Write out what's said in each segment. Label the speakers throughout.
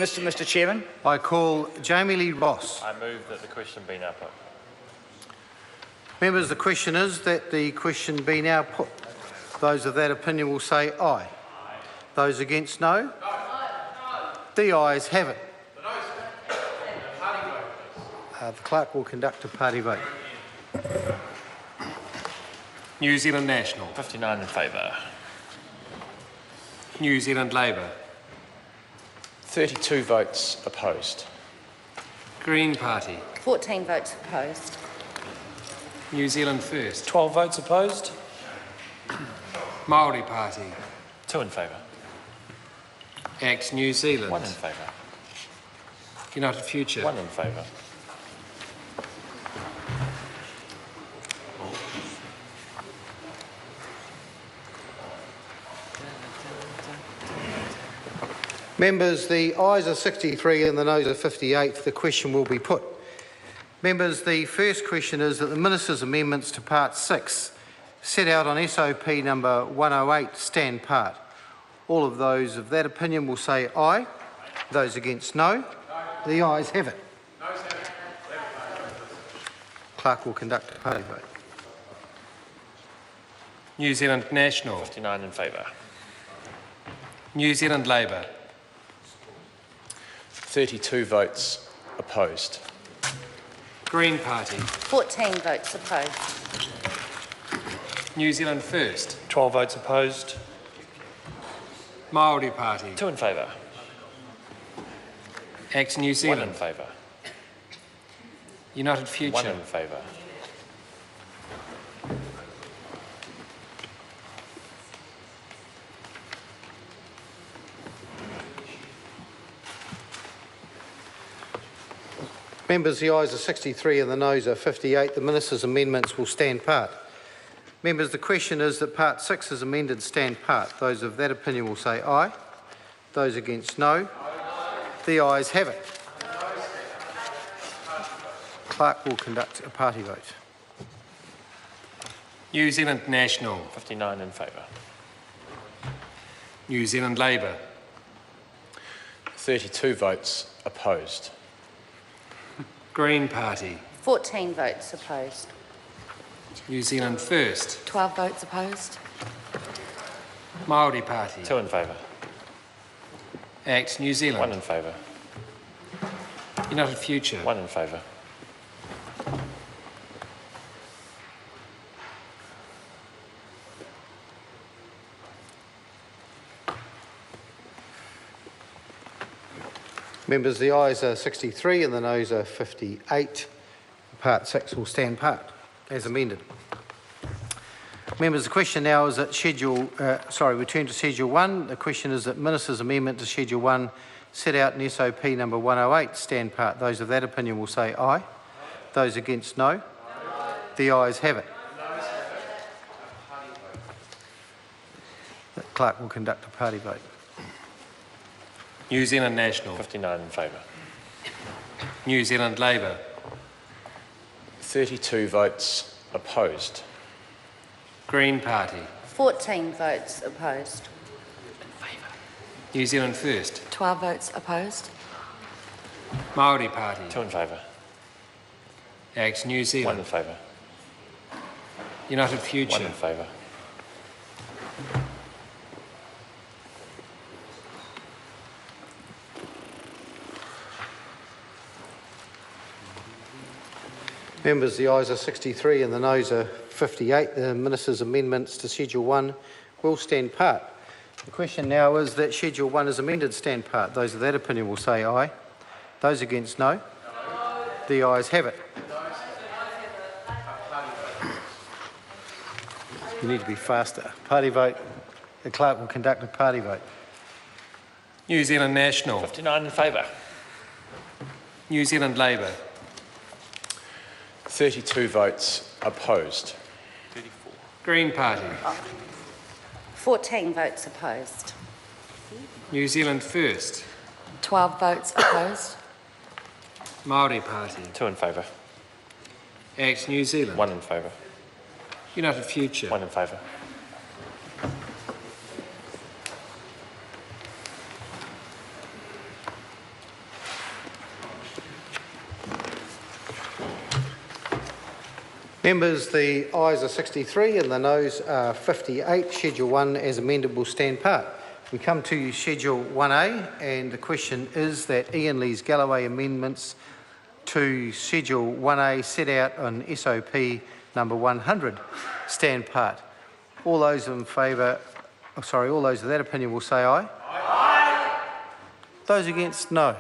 Speaker 1: Mr. Chairman.
Speaker 2: I call Jami-Lee Ross.
Speaker 3: I move that the question be now put.
Speaker 2: Members, the question is that the question be now put. Those of that opinion will say aye. Those against no? The ayes have it. The clerk will conduct a party vote.
Speaker 4: New Zealand National.
Speaker 3: 59 in favour.
Speaker 4: New Zealand Labour.
Speaker 3: 32 votes opposed.
Speaker 4: Green Party.
Speaker 5: 14 votes opposed.
Speaker 4: New Zealand First.
Speaker 3: 12 votes opposed.
Speaker 4: Māori Party.
Speaker 3: 2 in favour.
Speaker 4: Act New Zealand.
Speaker 3: 1 in favour.
Speaker 4: United Future.
Speaker 3: 1 in favour.
Speaker 2: Members, the ayes are 63 and the noes are 58. The question will be put. Members, the first question is that the Minister's amendments to Part 6 set out on SOP number 108 stand part. All of those of that opinion will say aye. Those against no. The ayes have it. Clerk will conduct a party vote.
Speaker 4: New Zealand National.
Speaker 3: 59 in favour.
Speaker 4: New Zealand Labour.
Speaker 3: 32 votes opposed.
Speaker 4: Green Party.
Speaker 5: 14 votes opposed.
Speaker 4: New Zealand First.
Speaker 3: 12 votes opposed.
Speaker 4: Māori Party.
Speaker 3: 2 in favour.
Speaker 4: Act New
Speaker 3: 1
Speaker 4: Zealand.
Speaker 3: in favour.
Speaker 4: United Future.
Speaker 3: 1 in favour.
Speaker 2: Members, the ayes are 63 and the noes are 58. The Minister's amendments will stand part. Members, the question is that Part 6 is amended stand part. Those of that opinion will say aye. Those against no. The ayes have it. Clerk will conduct a party vote.
Speaker 4: New Zealand National.
Speaker 3: 59 in favour.
Speaker 4: New Zealand Labour.
Speaker 3: 32 votes opposed.
Speaker 4: Green Party.
Speaker 5: 14 votes opposed.
Speaker 4: New Zealand First.
Speaker 5: 12 votes opposed.
Speaker 4: Māori Party.
Speaker 3: 2 in favour.
Speaker 4: Act New
Speaker 3: 1
Speaker 4: Zealand.
Speaker 3: in favour.
Speaker 4: United Future.
Speaker 3: 1 in favour.
Speaker 2: Members, the ayes are 63 and the noes are 58. Part 6 will stand part as amended. Members, the question now is that return to Schedule 1. The question is that Minister's amendment to Schedule 1 set out in SOP number 108 stand part. Those of that opinion will say aye. Those against no. The ayes have it. The clerk will conduct a party vote.
Speaker 4: New Zealand National.
Speaker 3: 59 in favour.
Speaker 4: New Zealand Labour.
Speaker 3: 32 votes opposed.
Speaker 4: Green Party.
Speaker 5: 14 votes opposed.
Speaker 4: New Zealand First.
Speaker 5: 12 votes opposed.
Speaker 4: Māori Party.
Speaker 3: 2 in favour.
Speaker 4: Act New
Speaker 3: 1
Speaker 4: Zealand.
Speaker 3: in favour.
Speaker 4: United
Speaker 3: 1
Speaker 4: Future.
Speaker 3: in favour.
Speaker 2: Members, the ayes are 63 and the noes are 58. The Minister's amendments to Schedule 1 will stand part. The question now is that Schedule 1 is amended stand part. Those of that opinion will say aye. Those against no. The ayes have it. You need to be faster. Party vote. The clerk will conduct a party vote.
Speaker 4: New Zealand National.
Speaker 3: 59 in favour.
Speaker 4: New Zealand Labour.
Speaker 3: 32 votes opposed.
Speaker 4: Green Party.
Speaker 5: 14 votes opposed.
Speaker 4: New Zealand First.
Speaker 5: 12 votes opposed.
Speaker 4: Māori Party.
Speaker 3: 2 in favour.
Speaker 4: Act New Zealand.
Speaker 3: 1 in favour.
Speaker 4: United Future.
Speaker 3: 1 in favour.
Speaker 2: Members, the ayes are 63 and the noes are 58. Schedule 1 as amended will stand part. We come to Schedule 1A and the question is that Ian Lee's Galloway amendments to Schedule 1A set out on SOP number 100 stand part. All those in favour, all those of that opinion will say aye. Aye. Those against, no.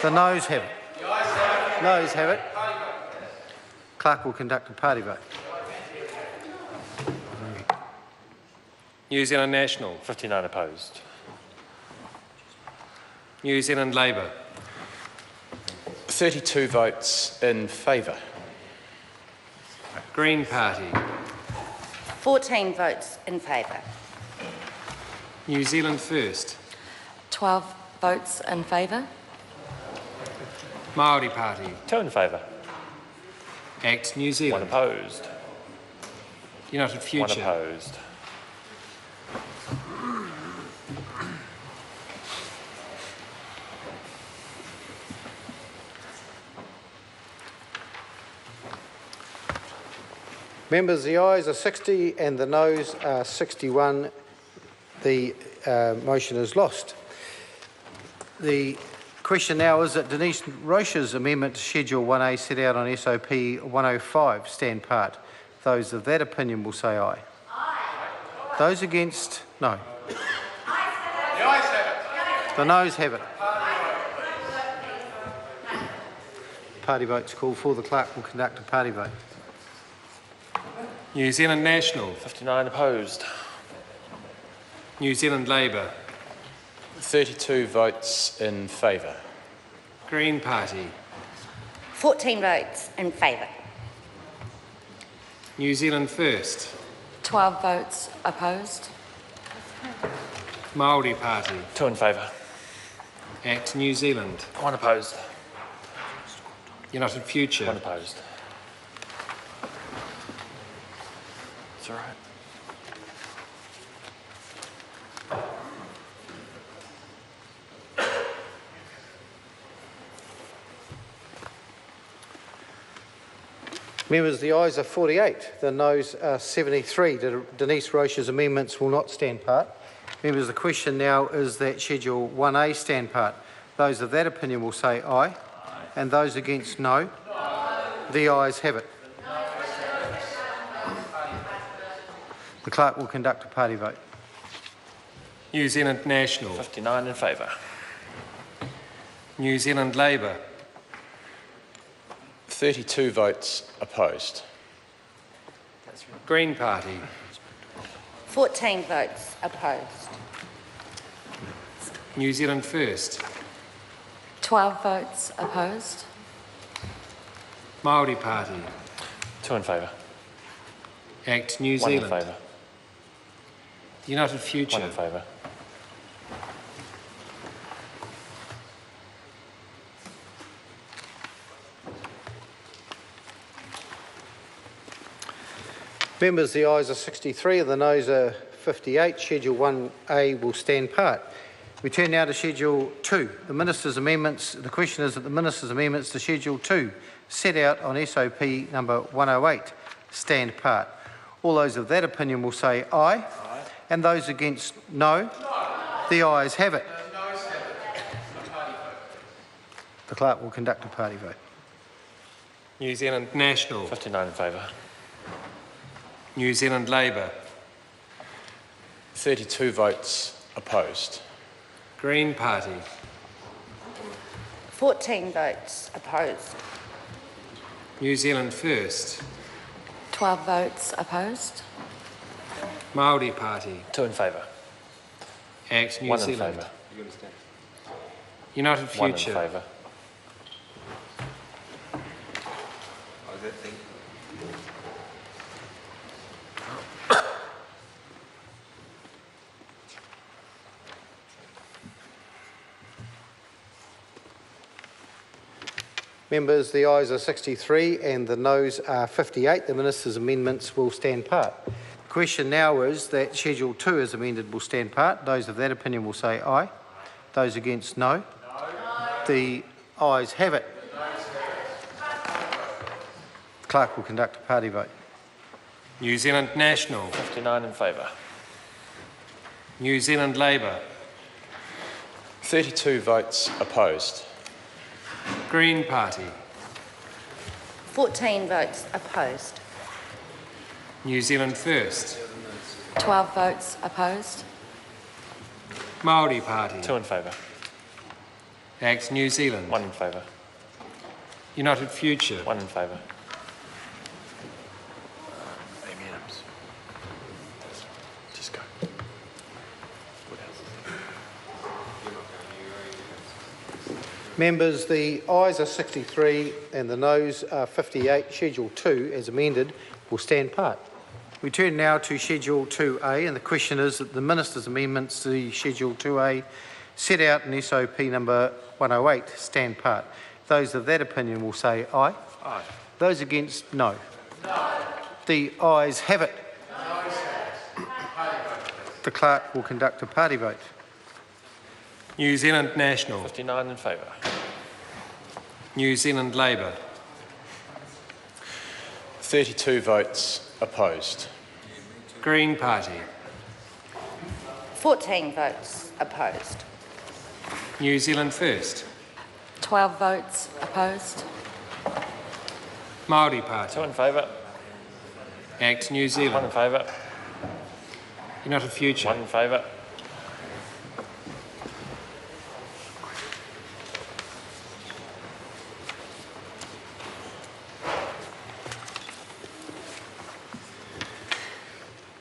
Speaker 2: The noes have it. Noes have it. Clerk will conduct a party vote.
Speaker 4: New Zealand National.
Speaker 3: 59 opposed.
Speaker 4: New Zealand Labour.
Speaker 3: 32 votes in favour.
Speaker 4: Green Party.
Speaker 5: 14 votes in favour.
Speaker 4: New Zealand First.
Speaker 5: 12 votes in favour.
Speaker 4: Māori Party.
Speaker 3: 2 in favour.
Speaker 4: Act New
Speaker 3: 1
Speaker 4: Zealand.
Speaker 3: opposed.
Speaker 4: United
Speaker 3: 1
Speaker 4: Future.
Speaker 3: opposed.
Speaker 2: Members, the ayes are 60 and the noes are 61. The motion is lost. The question now is that Denise Roche's amendment to Schedule 1A set out on SOP 105 stand part. Those of that opinion will say aye. Aye. Those against, no. The ayes have it. The noes have it. Party vote's called for. The clerk will conduct a party vote.
Speaker 4: New Zealand National.
Speaker 3: 59 opposed.
Speaker 4: New Zealand Labour.
Speaker 3: 32 votes in favour.
Speaker 4: Green Party.
Speaker 5: 14 votes in favour.
Speaker 4: New Zealand First.
Speaker 5: 12 votes opposed.
Speaker 4: Māori Party.
Speaker 3: 2 in favour.
Speaker 4: Act New Zealand.
Speaker 3: 1 opposed.
Speaker 4: United Future.
Speaker 3: 1 opposed. It's all right.
Speaker 2: Members, the ayes are 48, the noes are 73. Denise Roche's amendments will not stand part. Members, the question now is that Schedule 1A stand part. Those of that opinion will say aye, and those against no. The ayes have it. The clerk will conduct a party vote.
Speaker 4: New Zealand National.
Speaker 3: 59 in favour.
Speaker 4: New Zealand Labour.
Speaker 3: 32 votes opposed.
Speaker 4: Green Party.
Speaker 5: 14 votes opposed.
Speaker 4: New Zealand First.
Speaker 5: 12 votes opposed.
Speaker 4: Māori Party.
Speaker 3: 2 in favour.
Speaker 4: Act New
Speaker 3: 1 in
Speaker 4: Zealand.
Speaker 3: favour.
Speaker 4: United
Speaker 3: 1
Speaker 4: Future.
Speaker 3: in favour.
Speaker 2: Members, the ayes are 63 and the noes are 58. Schedule 1A will stand part. We turn now to Schedule 2. The Minister's amendments, the question is that the Minister's amendments to Schedule 2 set out on SOP number 108 stand part. All those of that opinion will say aye, and those against no. The ayes have it. The clerk will conduct a party vote.
Speaker 4: New Zealand National.
Speaker 3: 59 in favour.
Speaker 4: New Zealand Labour.
Speaker 3: 32 votes opposed.
Speaker 4: Green Party.
Speaker 5: 14 votes opposed.
Speaker 4: New Zealand First.
Speaker 5: 12 votes opposed.
Speaker 4: Māori Party.
Speaker 3: 2 in favour.
Speaker 4: Act New
Speaker 3: 1 in
Speaker 4: Zealand.
Speaker 3: favour.
Speaker 4: United
Speaker 3: 1 in
Speaker 4: Future.
Speaker 3: favour.
Speaker 2: Members, the ayes are 63 and the noes are 58. The Minister's amendments will stand part. The question now is that Schedule 2 as amended will stand part. Those of that opinion will say aye. Those against no. The ayes have it. Clerk will conduct a party vote.
Speaker 4: New Zealand National,
Speaker 3: 59 in favour.
Speaker 4: New Zealand Labour,
Speaker 3: 32 votes opposed.
Speaker 4: Green Party,
Speaker 5: 14 votes opposed.
Speaker 4: New Zealand First,
Speaker 5: 12 votes opposed.
Speaker 4: Māori Party,
Speaker 3: 2 in favour.
Speaker 4: Act New Zealand,
Speaker 3: 1 in favour.
Speaker 4: United Future,
Speaker 3: 1 in favour. Just go.
Speaker 2: Members, the ayes are 63 and the noes are 58. Schedule 2, as amended, will stand part. We turn now to Schedule 2A, and the question is that the Minister's amendments to Schedule 2A set out in SOP number 108 stand part. Those of that opinion will say aye.
Speaker 3: Aye.
Speaker 2: Those against, no. The ayes have it. The clerk will conduct a party vote.
Speaker 4: New Zealand National,
Speaker 3: 59 in favour.
Speaker 4: New Zealand Labour,
Speaker 3: 32 votes opposed.
Speaker 4: Green Party,
Speaker 5: 14 votes opposed.
Speaker 4: New Zealand First,
Speaker 5: 12 votes opposed.
Speaker 4: Māori Party,
Speaker 3: 2 in favour.
Speaker 4: Act New
Speaker 3: 1 in
Speaker 4: Zealand,
Speaker 3: favour.
Speaker 4: United Future,
Speaker 3: 1 in favour.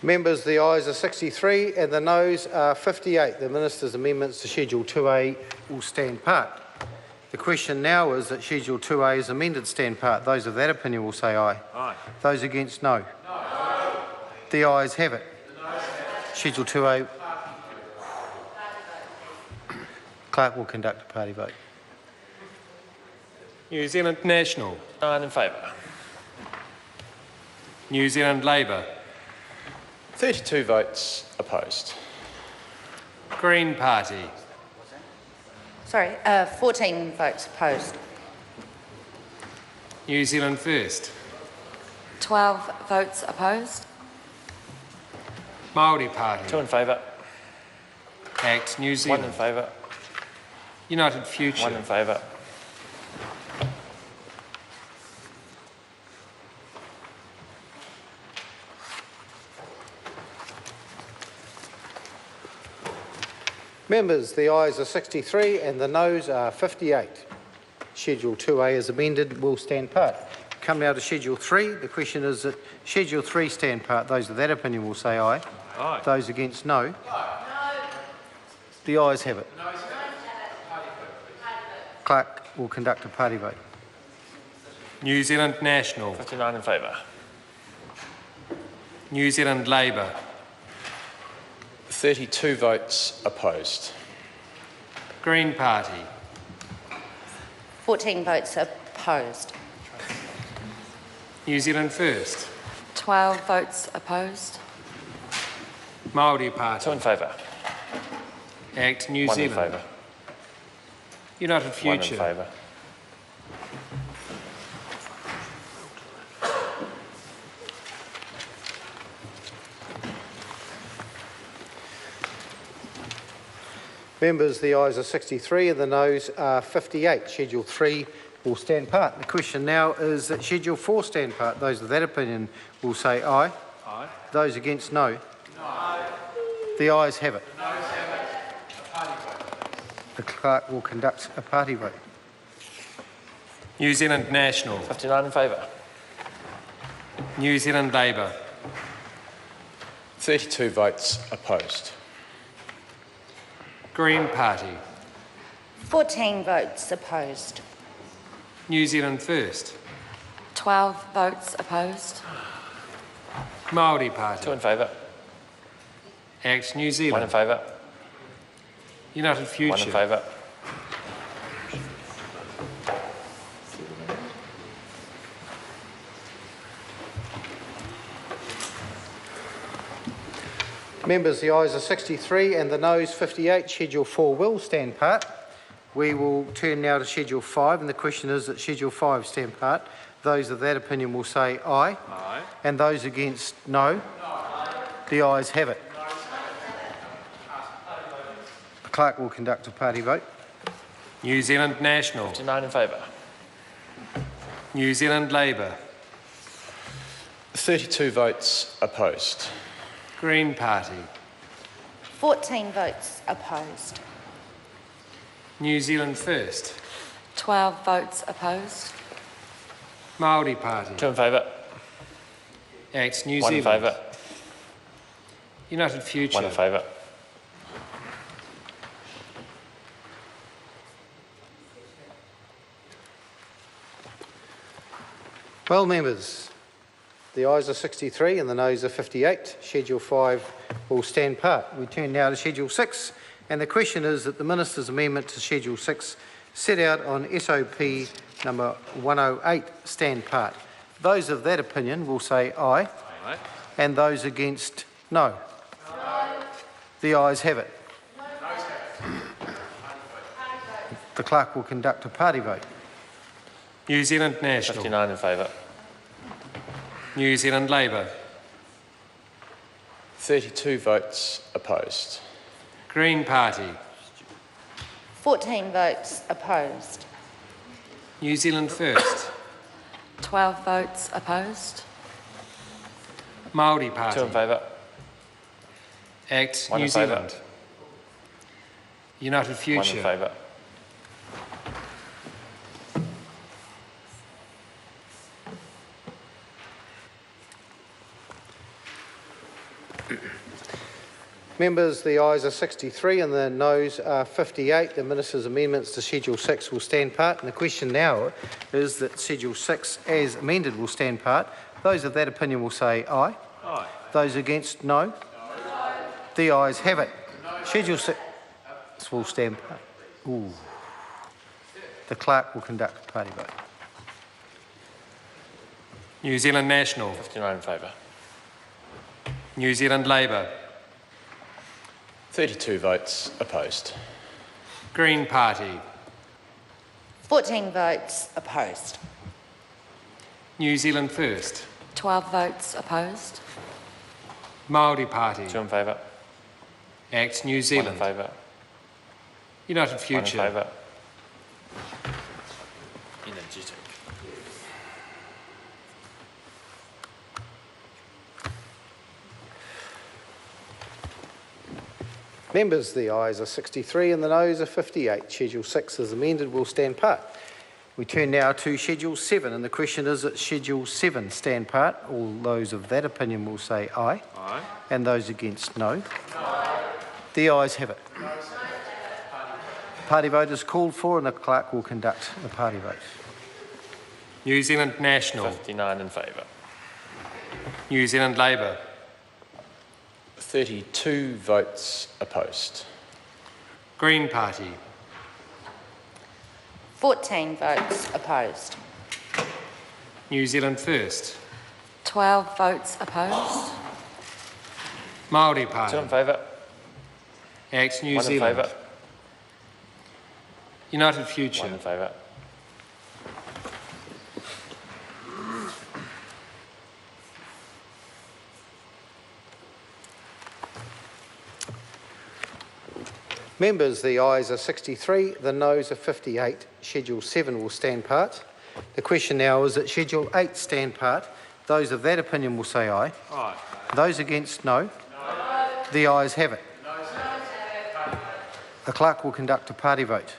Speaker 2: Members, the ayes are 63 and the noes are 58. The Minister's amendments to Schedule 2A will stand part. The question now is that Schedule 2A is amended stand part. Those of that opinion will say aye.
Speaker 3: Aye.
Speaker 2: Those against, no. The ayes have it. Schedule 2A. Clerk will conduct a party vote.
Speaker 4: New Zealand National,
Speaker 3: 9 in favour.
Speaker 4: New Zealand Labour,
Speaker 3: 32 votes opposed.
Speaker 4: Green Party,
Speaker 5: Sorry, 14 votes opposed.
Speaker 4: New Zealand First,
Speaker 5: 12 votes opposed.
Speaker 4: Māori Party,
Speaker 3: 2 in favour.
Speaker 4: Act New
Speaker 3: 1 in
Speaker 4: Zealand,
Speaker 3: favour.
Speaker 4: United
Speaker 3: 1 in
Speaker 4: Future,
Speaker 3: favour.
Speaker 2: Members, the ayes are 63 and the noes are 58. Schedule 2A as amended will stand part. Come now to Schedule 3. The question is that Schedule 3 stand part. Those of that opinion will say aye.
Speaker 3: Aye.
Speaker 2: Those against, no. The ayes have it. Clerk will conduct a party vote.
Speaker 4: New Zealand National,
Speaker 3: 59 in favour.
Speaker 4: New Zealand Labour,
Speaker 3: 32 votes opposed.
Speaker 4: Green Party,
Speaker 5: 14 votes opposed.
Speaker 4: New Zealand First,
Speaker 5: 12 votes opposed.
Speaker 4: Māori
Speaker 3: 2
Speaker 4: Party,
Speaker 3: in favour.
Speaker 4: Act New
Speaker 3: 1 in
Speaker 4: Zealand,
Speaker 3: favour.
Speaker 4: United
Speaker 3: 1 in
Speaker 4: Future,
Speaker 3: favour.
Speaker 2: Members, the ayes are 63 and the noes are 58. Schedule 3 will stand part. The question now is that Schedule 4 stand part. Those of that opinion will say aye.
Speaker 3: Aye.
Speaker 2: Those against, no. No. The ayes have it. The clerk will conduct a party vote.
Speaker 4: New Zealand National,
Speaker 3: 59 in favour.
Speaker 4: New Zealand Labour,
Speaker 3: 32 votes opposed.
Speaker 4: Green Party,
Speaker 5: 14 votes opposed.
Speaker 4: New Zealand First,
Speaker 5: 12 votes opposed.
Speaker 4: Māori
Speaker 3: 2
Speaker 4: Party,
Speaker 3: in favour.
Speaker 4: Act New
Speaker 3: 1 in
Speaker 4: Zealand,
Speaker 3: favour.
Speaker 4: United
Speaker 3: 1 in
Speaker 4: Future,
Speaker 3: favour.
Speaker 2: Members, the ayes are 63 and the noes 58. Schedule 4 will stand part. We will turn now to Schedule 5 and the question is that Schedule 5 stand part. Those of that opinion will say aye.
Speaker 3: Aye.
Speaker 2: And those against, no. The ayes have it. The clerk will conduct a party vote.
Speaker 4: New Zealand National.
Speaker 3: 59 in favour.
Speaker 4: New Zealand Labour.
Speaker 3: 32 votes opposed.
Speaker 4: Green Party.
Speaker 5: 14 votes opposed.
Speaker 4: New Zealand First.
Speaker 5: 12 votes opposed.
Speaker 4: Māori Party.
Speaker 3: 2 in favour.
Speaker 4: Act New
Speaker 3: 1 in
Speaker 4: Zealand.
Speaker 3: favour.
Speaker 4: United Future.
Speaker 3: 1 in favour.
Speaker 2: Well, members, the ayes are 63 and the noes are 58. Schedule 5 will stand part. We turn now to Schedule 6, and the question is that the Minister's amendment to Schedule 6 set out on SOP number 108 stand part. Those of that opinion will say aye.
Speaker 3: Aye.
Speaker 2: And those against, no. The ayes have it. The clerk will conduct a party vote.
Speaker 4: New Zealand National.
Speaker 3: 59 in favour.
Speaker 4: New Zealand Labour.
Speaker 3: 32 votes opposed.
Speaker 4: Green Party.
Speaker 5: 14 votes opposed.
Speaker 4: New Zealand First.
Speaker 5: 12 votes opposed.
Speaker 4: Māori
Speaker 3: 2
Speaker 4: Party.
Speaker 3: in favour.
Speaker 4: Act
Speaker 3: 1
Speaker 4: New
Speaker 3: in favour.
Speaker 4: Zealand. United
Speaker 3: 1 in
Speaker 4: Future.
Speaker 3: favour.
Speaker 2: Members, the ayes are 63 and the noes are 58. The Minister's amendments to Schedule 6 will stand part. And the question now is that Schedule 6, as amended, will stand part. Those of that opinion will say aye.
Speaker 3: Aye.
Speaker 2: Those against, no. The ayes have it. Schedule 6 will stand part. Ooh. The clerk will conduct a party vote.
Speaker 4: New Zealand National.
Speaker 3: 59 in favour.
Speaker 4: New Zealand Labour.
Speaker 3: 32 votes opposed.
Speaker 4: Green Party.
Speaker 5: 14 votes opposed.
Speaker 4: New Zealand First.
Speaker 5: 12 votes opposed.
Speaker 4: Māori Party.
Speaker 3: 2 in favour.
Speaker 4: Act New
Speaker 3: 1 in
Speaker 4: Zealand.
Speaker 3: favour.
Speaker 4: United
Speaker 3: 1 in
Speaker 4: Future.
Speaker 3: favour. Energetic.
Speaker 2: Members, the ayes are 63 and the noes are 58. Schedule 6 as amended will stand part. We turn now to Schedule 7 and the question is that Schedule 7 stand part. All those of that opinion will say aye.
Speaker 3: Aye.
Speaker 2: And those against, no. The ayes have it. Party vote is called for and the clerk will conduct a party vote.
Speaker 4: New Zealand National.
Speaker 3: 59 in favour.
Speaker 4: New Zealand Labour.
Speaker 3: 32 votes opposed.
Speaker 4: Green Party.
Speaker 5: 14 votes opposed.
Speaker 4: New Zealand First.
Speaker 5: 12 votes opposed.
Speaker 4: Māori
Speaker 3: 2
Speaker 4: Party.
Speaker 3: in favour.
Speaker 4: Act New
Speaker 3: 1 in
Speaker 4: Zealand.
Speaker 3: favour.
Speaker 4: United
Speaker 3: 1
Speaker 4: Future.
Speaker 3: in favour.
Speaker 2: Members, the ayes are 63, the noes are 58. Schedule 7 will stand part. The question now is that Schedule 8 stand part. Those of that opinion will say aye.
Speaker 3: Aye.
Speaker 2: Those against, no. The ayes have it. The clerk will conduct a party vote.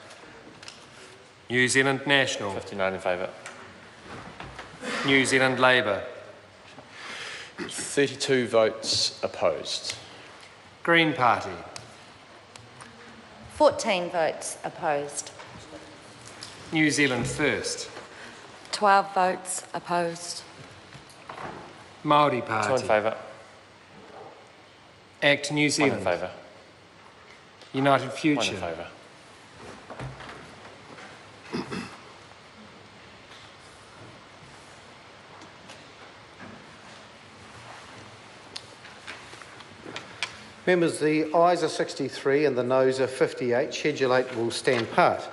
Speaker 4: New Zealand National.
Speaker 3: 59 in favour.
Speaker 4: New Zealand Labour.
Speaker 3: 32 votes opposed.
Speaker 4: Green Party.
Speaker 5: 14 votes opposed.
Speaker 4: New Zealand First.
Speaker 5: 12 votes opposed.
Speaker 4: Māori
Speaker 3: 2
Speaker 4: Party.
Speaker 3: in favour.
Speaker 4: Act New
Speaker 3: 1 in
Speaker 4: Zealand.
Speaker 3: favour.
Speaker 4: United
Speaker 3: 1 in
Speaker 4: Future.
Speaker 3: favour.
Speaker 2: Members, the ayes are 63 and the noes are 58. Schedule 8 will stand part.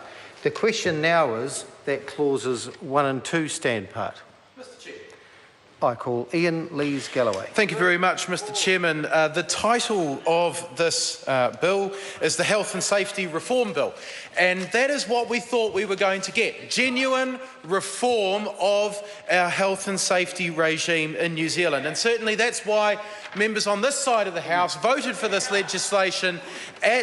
Speaker 2: The question now is that clauses 1 and 2 stand part. I call Ian Lees-Galloway.
Speaker 1: Thank you very much, Mr Chairman. The title of this bill is the Health and Safety Reform Bill, and that is what we thought we were going to get, genuine reform of our health and safety regime in New Zealand. And certainly that's why members on this side of the House voted for this legislation